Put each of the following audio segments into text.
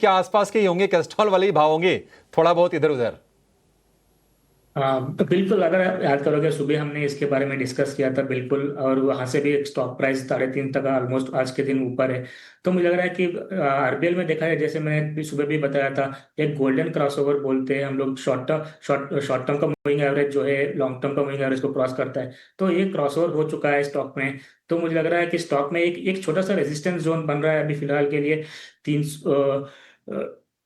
के आसपास के ही होंगे, कैस्ट्रॉल वाले ही भाव होंगे, थोड़ा बहुत इधर उधर। हाँ तो बिल्कुल, अगर आप याद करोगे सुबह हमने इसके बारे में डिस्कस किया था बिल्कुल, और वहां से भी एक स्टॉक प्राइस 3.5 तक ऑलमोस्ट आज के दिन ऊपर है। तो मुझे लग रहा है कि आरबीएल में देखा है, जैसे मैंने भी सुबह भी बताया था, एक गोल्डन क्रॉसओवर बोलते हैं हम लोग, शॉर्ट टर्म का मूविंग एवरेज जो है लॉन्ग टर्म का मूविंग एवरेज को क्रॉस करता है। तो ये क्रॉसओवर हो चुका है स्टॉक में। तो मुझे लग रहा है कि स्टॉक में एक एक छोटा सा रेजिस्टेंस जोन बन रहा है अभी फिलहाल के लिए, तीन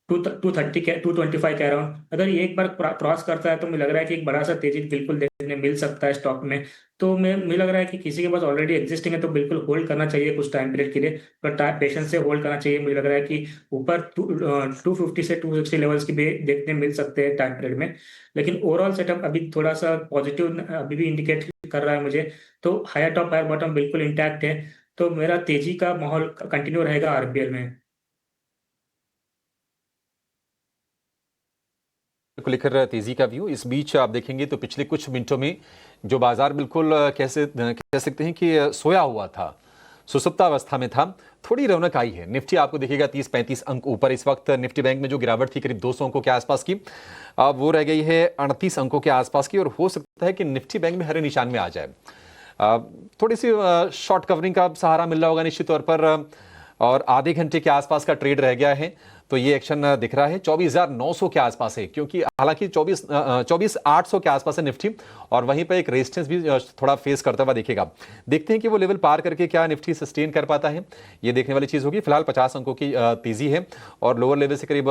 230 के 225 के अराउंड। अगर ये एक बार क्रॉस करता है तो मुझे लग रहा है कि एक बड़ा सा तेजी बिल्कुल देखने मिल सकता है स्टॉक में। तो मैं मुझे लग रहा है कि किसी के पास ऑलरेडी एग्जिस्टिंग है तो बिल्कुल होल्ड करना चाहिए कुछ टाइम पीरियड के लिए, पर पेशेंस से होल्ड करना चाहिए। मुझे लग रहा है कि ऊपर 250 से 260 लेवल्स की भी देखने मिल सकते हैं टाइम पीरियड में। लेकिन ओवरऑल सेटअप अभी थोड़ा सा पॉजिटिव अभी भी इंडिकेट कर रहा है मुझे। तो हायर टॉप हायर बॉटम बिल्कुल इंटैक्ट है। तो मेरा तेजी का माहौल कंटिन्यू रहेगा आरबीएल में। को लेकर तेजी का व्यू। इस बीच आप देखेंगे तो पिछले कुछ मिनटों में जो बाजार बिल्कुल कह सकते हैं कि सोया हुआ था, सुसुप्तावस्था में था, थोड़ी रौनक आई है। निफ्टी आपको दिखेगा 30-35 अंक ऊपर इस वक्त। निफ्टी बैंक में जो गिरावट थी करीब 200 अंकों के आसपास की, अब वो रह गई है 38 अंकों के आसपास की, और हो सकता है कि निफ्टी बैंक में हरे निशान में आ जाए। थोड़ी सी शॉर्ट कवरिंग का सहारा मिल रहा होगा निश्चित तौर पर, और आधे घंटे के आसपास का ट्रेड रह गया है, तो ये एक्शन दिख रहा है 24,900 के आसपास है, क्योंकि हालांकि 24,800 के आसपास है निफ्टी, और वहीं पर एक रेजिस्टेंस भी थोड़ा फेस करता हुआ दिखेगा। देखते हैं कि वो लेवल पार करके क्या निफ्टी सस्टेन कर पाता है, ये देखने वाली चीज होगी। फिलहाल 50 अंकों की तेजी है, और लोअर लेवल से करीब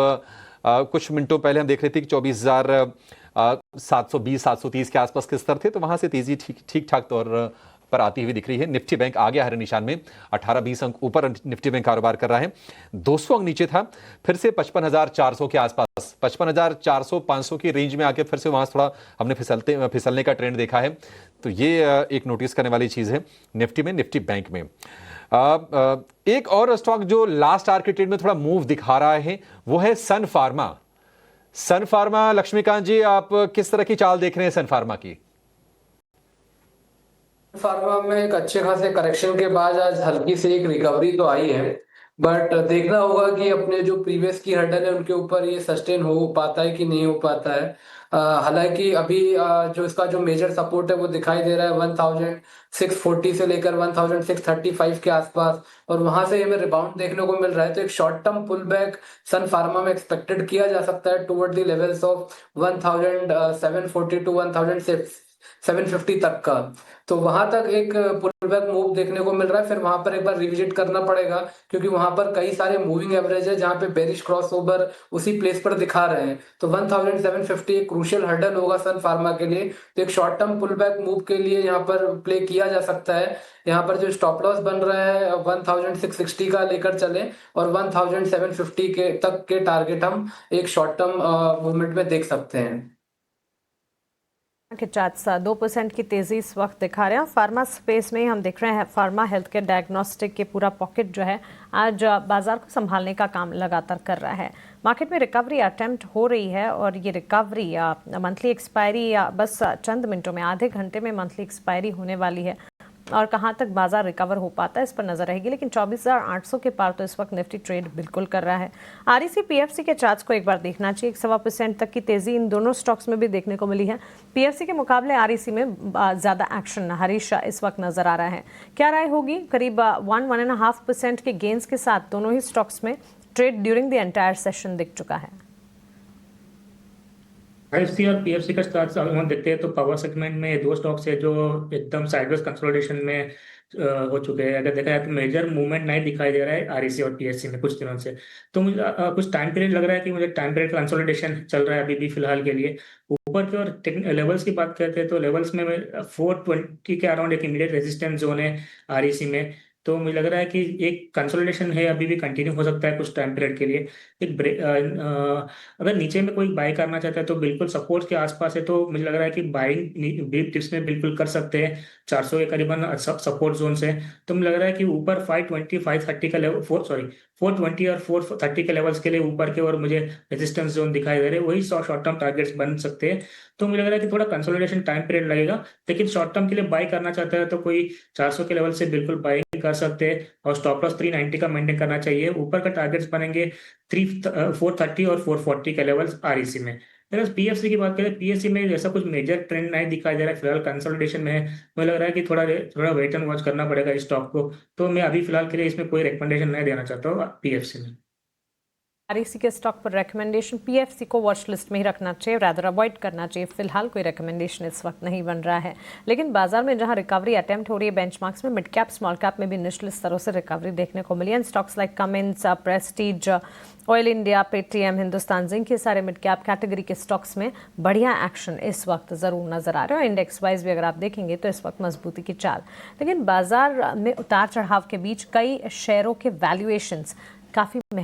कुछ मिनटों पहले हम देख रहे थे कि 24,720 730 के आसपास के स्तर थे, तो वहां से तेजी ठीक ठाक तौर पर आती हुई दिख रही है। निफ्टी बैंक आ गया हरे निशान में, 18-20 अंक ऊपर निफ्टी बैंक कारोबार कर रहा है। 200 अंक नीचे था, फिर से 55,400 के आसपास, 55,400 500 की रेंज में आके फिर से वहां थोड़ा हमने फिसलने का ट्रेंड देखा है। तो ये एक नोटिस करने वाली चीज है निफ्टी में, निफ्टी बैंक में। एक और स्टॉक जो लास्ट आवर के ट्रेड में थोड़ा मूव दिखा रहा है वो है सन फार्मा। सन फार्मा, लक्ष्मीकांत जी, आप किस तरह की चाल देख रहे हैं सन फार्मा की? फार्मा में एक अच्छे खासे करेक्शन के बाद आज हल्की सी एक रिकवरी तो आई है, बट देखना होगा कि अपने जो प्रीवियस की हर्डल है उनके ऊपर ये सस्टेन हो पाता है कि नहीं हो पाता है। हालांकि अभी जो इसका जो मेजर सपोर्ट है वो दिखाई दे रहा है 1640 से लेकर 1635 के आसपास, और वहां से हमें रिबाउंड देखने को मिल रहा है। तो एक short term pull back Sun Pharma में एक्सपेक्टेड किया जा सकता है toward the levels of 1740 to 1750 तक का। तो वहां तक एक पुल बैक मूव देखने को मिल रहा है, फिर वहां पर एक बार रिविजिट करना पड़ेगा, क्योंकि वहां पर कई सारे मूविंग एवरेज है जहां पे बेरिश क्रॉसओवर उसी प्लेस पर दिखा रहे हैं। तो 1750 एक क्रूशियल हर्डल होगा सन फार्मा के लिए। तो एक short term pull back move के लिए यहाँ पर प्ले किया जा सकता है। यहाँ पर जो स्टॉप लॉस बन रहा है 1660 का लेकर चले, और 1750 के तक के टारगेट हम एक शॉर्ट टर्म मूवमेंट में देख सकते हैं। के चार्ट्स 2% की तेजी इस वक्त दिखा रहे हैं। फार्मा स्पेस में हम देख रहे हैं फार्मा हेल्थ केयर डायग्नोस्टिक के पूरा पॉकेट जो है आज बाजार को संभालने का काम लगातार कर रहा है। मार्केट में रिकवरी अटेम्प्ट हो रही है, और ये रिकवरी मंथली एक्सपायरी बस चंद मिनटों में, आधे घंटे में मंथली एक्सपायरी होने वाली है, और कहां तक बाजार रिकवर हो पाता है इस पर नजर रहेगी। लेकिन 24,800 के पार तो इस वक्त निफ्टी ट्रेड बिल्कुल कर रहा है। आरईसी पीएफसी के चार्ट्स को एक बार देखना चाहिए। 1.25% तक की तेजी इन दोनों स्टॉक्स में भी देखने को मिली है। पीएफसी के मुकाबले आरईसी में ज्यादा एक्शन हरीश इस वक्त नजर आ रहा है। क्या राय होगी? करीब 1.5% के गेंस के साथ दोनों ही स्टॉक्स में trade during the entire session दिख चुका है। आईएफसी और पीएफसी का स्टार्ट हम देखते हैं तो पावर सेगमेंट में ये दो स्टॉक्स है जो एकदम साइडवेज कंसोलिडेशन में हो चुके हैं। अगर देखा जाए तो मेजर मूवमेंट नहीं दिखाई दे रहा है आरईसी और पीएससी में कुछ दिनों से। तो मुझे कुछ टाइम पीरियड लग रहा है कि मुझे टाइम पीरियड कंसोलिडेशन चल रहा है अभी भी फिलहाल के लिए। ऊपर की और लेवल्स की बात करते हैं तो लेवल्स में 420 के अराउंड एक इमीडिएट रेजिस्टेंस जोन है आरईसी में। तो मुझे लग रहा है कि एक कंसोलिडेशन है अभी भी कंटिन्यू हो सकता है कुछ टाइम पीरियड के लिए। एक अगर नीचे में कोई बाय करना चाहता है तो बिल्कुल सपोर्ट के आसपास है, तो मुझे लग रहा है कि बाइंग डीप टिप्स में बिल्कुल कर सकते हैं। 400 के करीबन सपोर्ट जोन से। तो मुझे लग रहा है कि ऊपर 520 530 का लेवल 420 और 430 के लेवल्स के लिए ऊपर के, और मुझे रेजिस्टेंस जोन दिखाई दे रहे हैं, वही शॉर्ट टर्म टारगेट्स बन सकते हैं। तो मुझे लग रहा है कि थोड़ा कंसोलिडेशन टाइम पीरियड लगेगा। लेकिन शॉर्ट टर्म के लिए बाय करना चाहता है तो कोई 400 के लेवल से बिल्कुल बाइंग कर सकते हैं और स्टॉप लॉस 390 का मेंटेन करना चाहिए। ऊपर का टारगेट्स बनेंगे 430 और 440 के लेवल्स आरईसी में। अगर पीएफसी की बात करें, पीएससी में ऐसा कुछ मेजर ट्रेंड नहीं दिखाई दे रहा है, फिलहाल कंसोलिडेशन में है। मुझे लग रहा है कि थोड़ा वेट एंड वॉच करना पड़ेगा इस स्टॉक को, तो मैं अभी फिलहाल के लिए इसमें कोई रिकमेंडेशन नहीं देना चाहता हूँ पीएफसी में। आरईसी के स्टॉक पर रिकमेंडेशन, पीएफसी को वॉच लिस्ट में ही रखना चाहिए, रादर अवॉइड करना चाहिए। फिलहाल कोई रिकमेंडेशन इस वक्त नहीं बन रहा है। लेकिन बाजार में जहां रिकवरी अटेम्प्ट हो रही है बेंचमार्क्स में, मिड कैप स्मॉल कैप में भी निचले स्तरों से रिकवरी देखने को मिली है। Stocks like Cummins, Prestige, oil India, Paytm, Hindustan zinc, ये सारे मिड कैप कैटेगरी के स्टॉक्स में बढ़िया एक्शन इस वक्त जरूर नजर आ रहा है। और इंडेक्स वाइज भी अगर आप देखेंगे तो इस वक्त मजबूती की चाल। लेकिन बाजार में उतार चढ़ाव के बीच कई शेयरों के वैल्यूएशंस काफी